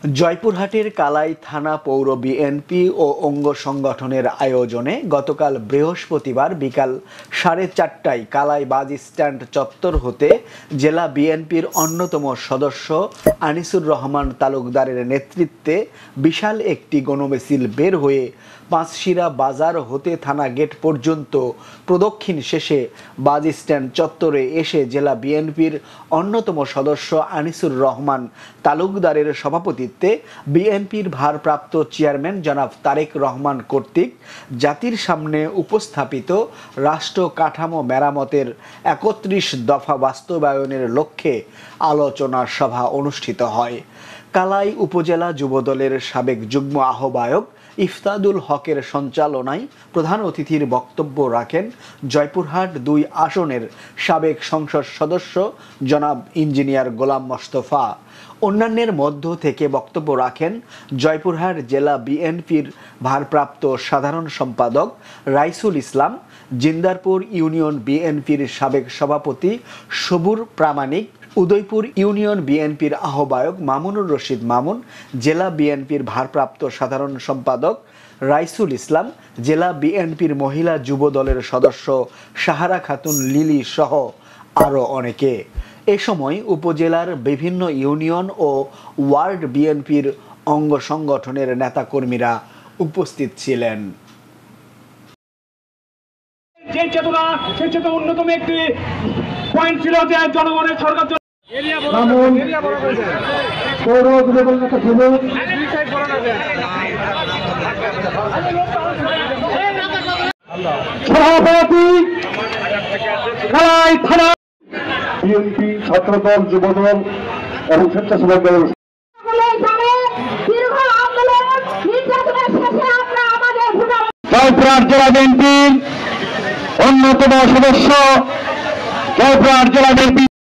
জয়পুরহাটের কালাই থানা পৌর বিএনপি ও অঙ্গ সংগঠনের আয়োজনে গতকাল বৃহস্পতিবার বিকাল 4:30টায় কালাই বাস স্ট্যান্ড চত্বর হতে জেলা বিএনপির অন্যতম সদস্য আনিসুর রহমান তালুকদারের নেতৃত্বে বিশাল একটি গণমিছিল বের হয়ে পাঁচশিরা বাজার হতে থানা গেট পর্যন্ত প্রদক্ষিণ শেষে বাস স্ট্যান্ড চত্বরে এসে জেলা বিএনপির অন্যতম সদস্য আনিসুর রহমান তালুকদারের সভাপতিত্বে বিএনপির ভারপ্রাপ্ত চেয়ারম্যান জনাব তারেক রহমান কর্তৃক জাতির সামনে উপস্থাপিত রাষ্ট্র কাঠামো মেরামতের ৩১ দফা বাস্তবায়নের লক্ষ্যে আলোচনা সভা অনুষ্ঠিত হয়। কালাই উপজেলা যুবদলের সাবেক যুগ্ম আহ্বায়ক ইফতাদুল হকের সঞ্চালনায় প্রধান অতিথির বক্তব্য রাখেন জয়পুরহাট ২ আসনের সাবেক সংসদ সদস্য জনাব ইঞ্জিনিয়ার গোলাম মোস্তফা। অন্যান্যের মধ্য থেকে বক্তব্য রাখেন জয়পুরহাট জেলা বিএনপির ভারপ্রাপ্ত সাধারণ সম্পাদক রাইসুল ইসলাম, জিন্দারপুর ইউনিয়ন বিএনপির সাবেক সভাপতি সবুর প্রামাণিক, উদয়পুর ইউনিয়ন বিএনপির আহ্বায়ক মামুনুর রশিদ মামুন, জেলা বিএনপির ভারপ্রাপ্ত সাধারণ সম্পাদক রাইসুল ইসলাম, জেলা বিএনপির মহিলা যুব দলের সদস্য সাহারা খাতুন লিলি সহ আরও অনেকে। এ সময় উপজেলার বিভিন্ন ইউনিয়ন ও ওয়ার্ড বিএনপির অঙ্গ সংগঠনের নেতাকর্মীরা উপস্থিত ছিলেন। যে চেতনা সেই চেতনা অন্যতম একটি পয়েন্ট ছিল যে জনগণের সরকার সভাপতি কালাই থানা বিএনপি ছাত্রদল যুবদল এবং স্বেচ্ছাসেবক দল জয়পুরহাট জেলা বিএনপির অন্যতম সদস্য জয়পুরহাট জেলা বিএনপি